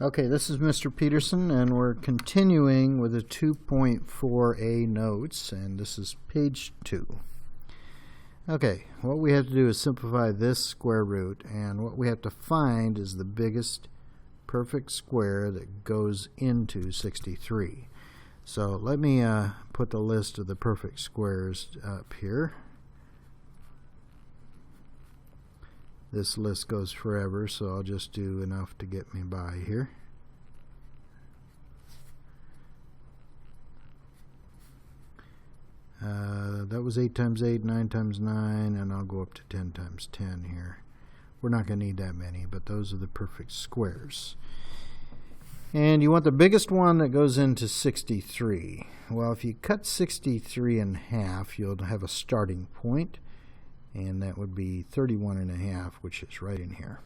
Okay, this is Mr. Peterson, and we're continuing with the 2.4a notes, and this is page 2. Okay, what we have to do is simplify this square root, and what we have to find is the biggest perfect square that goes into 63. So let me put the list of the perfect squares up here. This list goes forever, so I'll just do enough to get me by here. That was 8 times 8, 9 times 9, and I'll go up to 10 times 10 here. We're not going to need that many, but those are the perfect squares. And you want the biggest one that goes into 63. Well, if you cut 63 in half, you'll have a starting point. And that would be 31.5, which is right in here.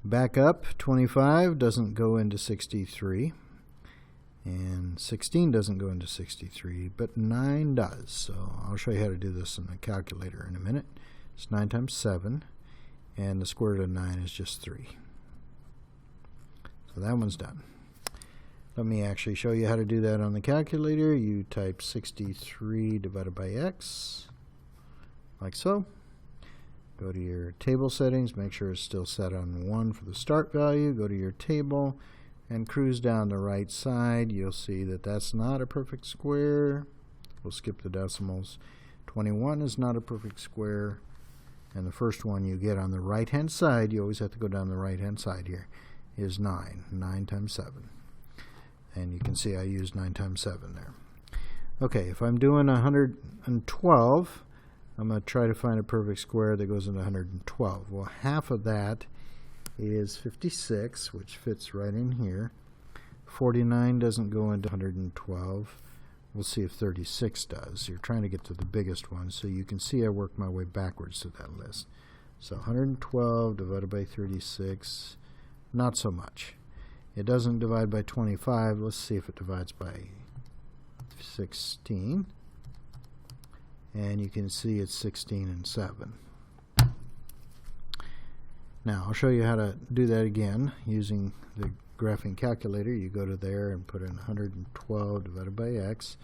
Back up, 25 doesn't go into 63. And 16 doesn't go into 63, but 9 does. So I'll show you how to do this in the calculator in a minute. It's 9 times 7, and the square root of 9 is just 3. So that one's done. Let me actually show you how to do that on the calculator. You type 63 divided by x. Like so. Go to your table settings, make sure it's still set on 1 for the start value. Go to your table and cruise down the right side. You'll see that that's not a perfect square. We'll skip the decimals. 21 is not a perfect square. And the first one you get on the right hand side, you always have to go down the right hand side here, is 9. 9 times 7. And you can see I used 9 times 7 there. Okay, if I'm doing 112, I'm going to try to find a perfect square that goes into 112. Well, half of that is 56, which fits right in here. 49 doesn't go into 112. We'll see if 36 does. You're trying to get to the biggest one, so you can see I worked my way backwards to that list. So 112 divided by 36, not so much. It doesn't divide by 25. Let's see if it divides by 16. And you can see it's 16 and 7. Now I'll show you how to do that again using the graphing calculator. You go to there and put in 112 divided by x.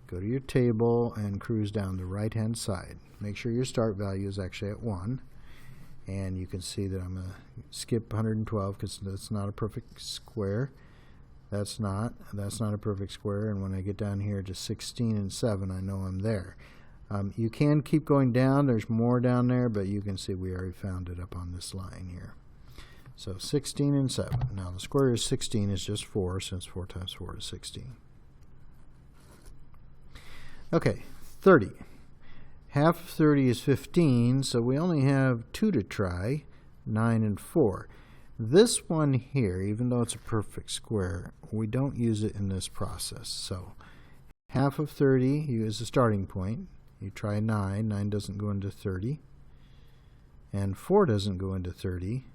Go to your table and cruise down the right hand side. Make sure your start value is actually at 1. And you can see that I'm going to skip 112 because that's not a perfect square. That's not a perfect square. And when I get down here to 16 and 7, I know I'm there. You can keep going down. There's more down there, but you can see we already found it up on this line here. So 16 and 7. Now the square root of 16 is just 4, since 4 times 4 is 16. Okay, 30. Half of 30 is 15, so we only have 2 to try, 9 and 4. This one here, even though it's a perfect square, we don't use it in this process. So half of 30 is a starting point. You try 9. 9 doesn't go into 30. And 4 doesn't go into 30.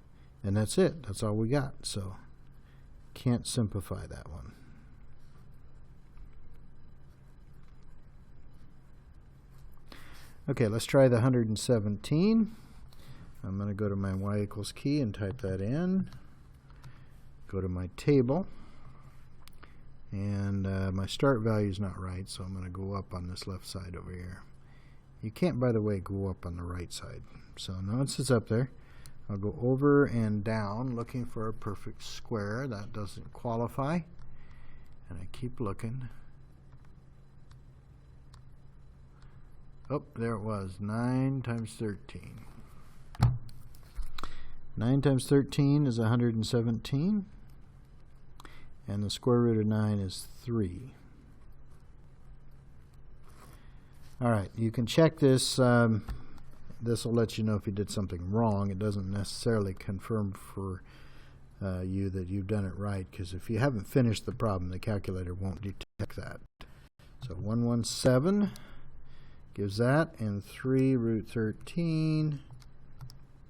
And that's it. That's all we got. So can't simplify that one. Okay, let's try the 117. I'm going to go to my y equals key and type that in. Go to my table. And my start value is not right, so I'm going to go up on this left side over here. You can't, by the way, go up on the right side. So once it's up there, I'll go over and down looking for a perfect square. That doesn't qualify. And I keep looking. Oh, there it was. 9 times 13. 9 times 13 is 117. And the square root of 9 is 3. All right, you can check this. This will let you know if you did something wrong. It doesn't necessarily confirm for you that you've done it right, because if you haven't finished the problem, the calculator won't detect that. So 117 gives that, and 3 root 13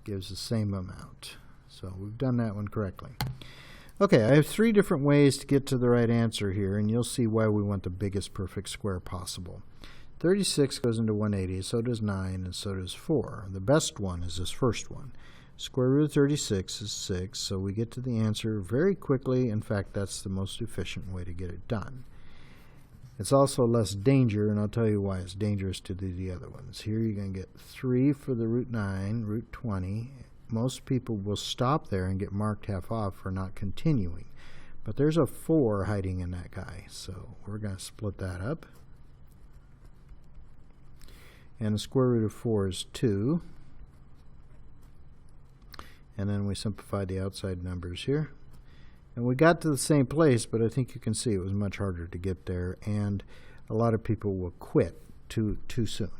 gives the same amount. So we've done that one correctly. Okay, I have 3 different ways to get to the right answer here, and you'll see why we want the biggest perfect square possible. 36 goes into 180, so does 9, and so does 4. The best one is this first one. Square root of 36 is 6, so we get to the answer very quickly. In fact, that's the most efficient way to get it done. It's also less danger, and I'll tell you why it's dangerous to do the other ones. Here you're going to get 3 for the root 9, root 20. Most people will stop there and get marked half off for not continuing. But there's a 4 hiding in that guy, so we're going to split that up. And the square root of 4 is 2. And then we simplify the outside numbers here. And we got to the same place, but I think you can see it was much harder to get there, and a lot of people will quit too soon.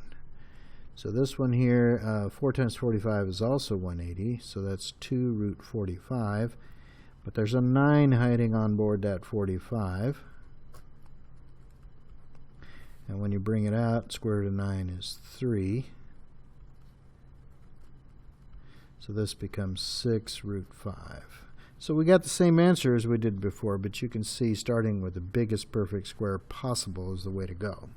So this one here, 4 times 45 is also 180, so that's 2 root 45. But there's a 9 hiding on board that 45. And when you bring it out, square root of 9 is 3. So this becomes 6 root 5. So we got the same answer as we did before, but you can see starting with the biggest perfect square possible is the way to go.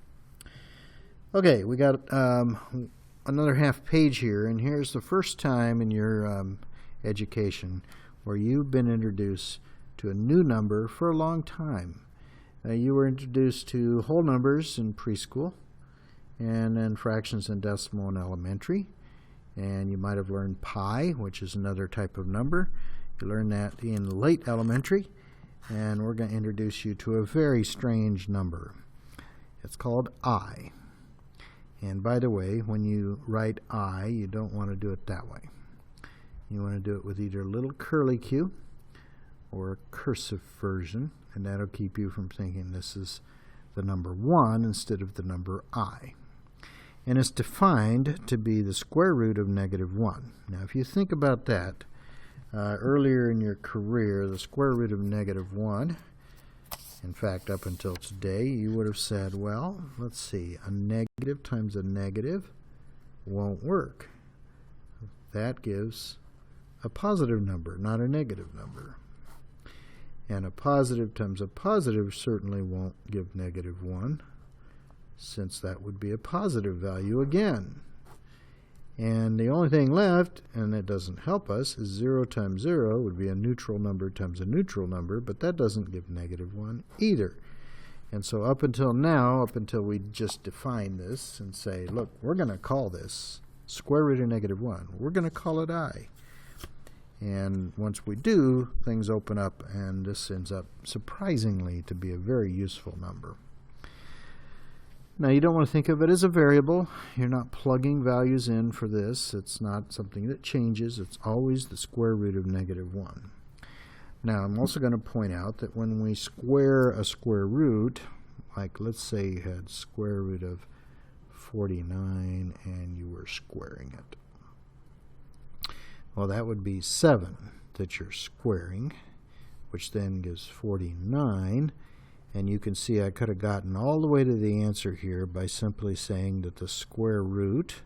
Okay, we got another half page here, and here's the first time in your education where you've been introduced to a new number for a long time. You were introduced to whole numbers in preschool, and then fractions and decimal in elementary. And you might have learned pi, which is another type of number. You learned that in late elementary, and we're going to introduce you to a very strange number. It's called I. And by the way, when you write I, you don't want to do it that way. You want to do it with either a little curly Q or a cursive version, and that'll keep you from thinking this is the number 1 instead of the number I. And it's defined to be the square root of -1. Now, if you think about that, earlier in your career, the square root of -1, in fact, up until today, you would have said, well, let's see, a negative times a negative won't work. That gives a positive number, not a negative number. And a positive times a positive certainly won't give -1, since that would be a positive value again. And the only thing left, and that doesn't help us, is 0 times 0 would be a neutral number times a neutral number, but that doesn't give -1 either. And so up until now, up until we just define this and say, look, we're going to call this square root of -1. We're going to call it I. And once we do, things open up, and this ends up surprisingly to be a very useful number. Now, you don't want to think of it as a variable. You're not plugging values in for this. It's not something that changes. It's always the square root of -1. Now, I'm also going to point out that when we square a square root, like let's say you had square root of 49 and you were squaring it. Well, that would be 7 that you're squaring, which then gives 49. And you can see I could have gotten all the way to the answer here by simply saying that the square root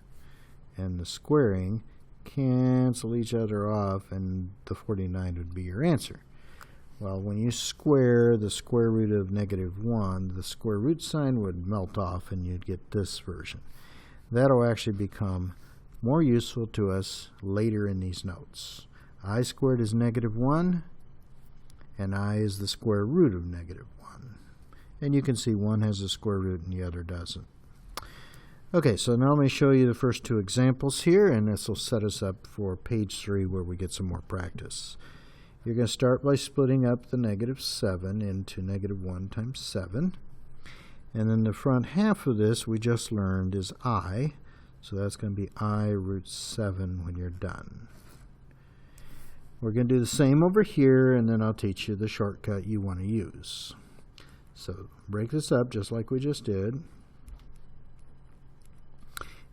and the squaring cancel each other off, and the 49 would be your answer. Well, when you square the square root of -1, the square root sign would melt off and you'd get this version. That'll actually become more useful to us later in these notes. I squared is -1, and I is the square root of -1. And you can see one has a square root and the other doesn't. Okay, so now let me show you the first 2 examples here, and this will set us up for page 3 where we get some more practice. You're going to start by splitting up the -7 into -1 times 7. And then the front half of this we just learned is I, so that's going to be I root 7 when you're done. We're going to do the same over here, and then I'll teach you the shortcut you want to use. So break this up just like we just did.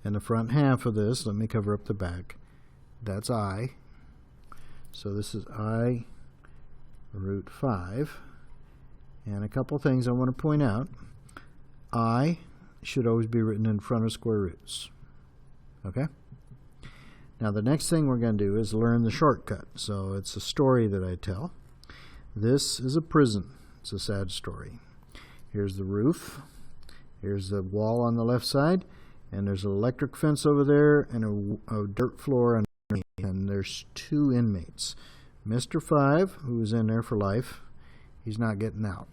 And the front half of this, let me cover up the back, that's I. So this is I root 5. And a couple things I want to point out. I should always be written in front of square roots. Okay? Now the next thing we're going to do is learn the shortcut. So it's a story that I tell. This is a prison. It's a sad story. Here's the roof. Here's the wall on the left side. And there's an electric fence over there and a dirt floor underneath. and there's 2 inmates. Mr. 5, who's in there for life, he's not getting out.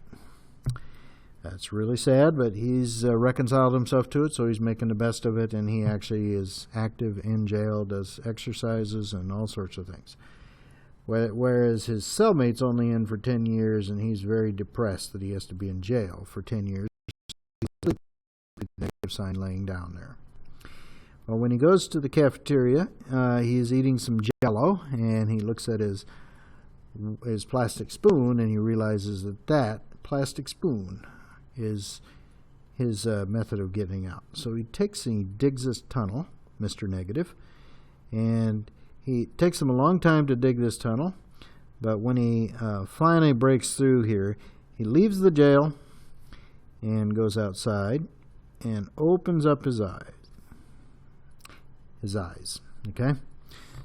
That's really sad, but he's reconciled himself to it, so he's making the best of it, and he actually is active in jail, does exercises and all sorts of things. Whereas his cellmate's only in for 10 years, and he's very depressed that he has to be in jail for 10 years. The negative sign laying down there. Well, when he goes to the cafeteria, he is eating some Jell-O, and he looks at his plastic spoon, and he realizes that plastic spoon is his method of getting out. So he takes and he digs this tunnel, Mr. Negative, and he takes him a long time to dig this tunnel, but when he finally breaks through here, he leaves the jail and goes outside and opens up his eyes. Okay?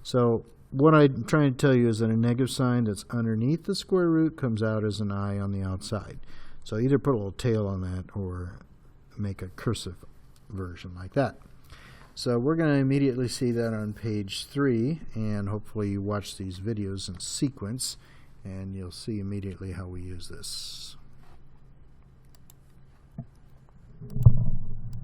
So what I'm trying to tell you is that a negative sign that's underneath the square root comes out as an eye on the outside. So either put a little tail on that or make a cursive version like that. So we're going to immediately see that on page 3, and hopefully you watch these videos in sequence, and you'll see immediately how we use this.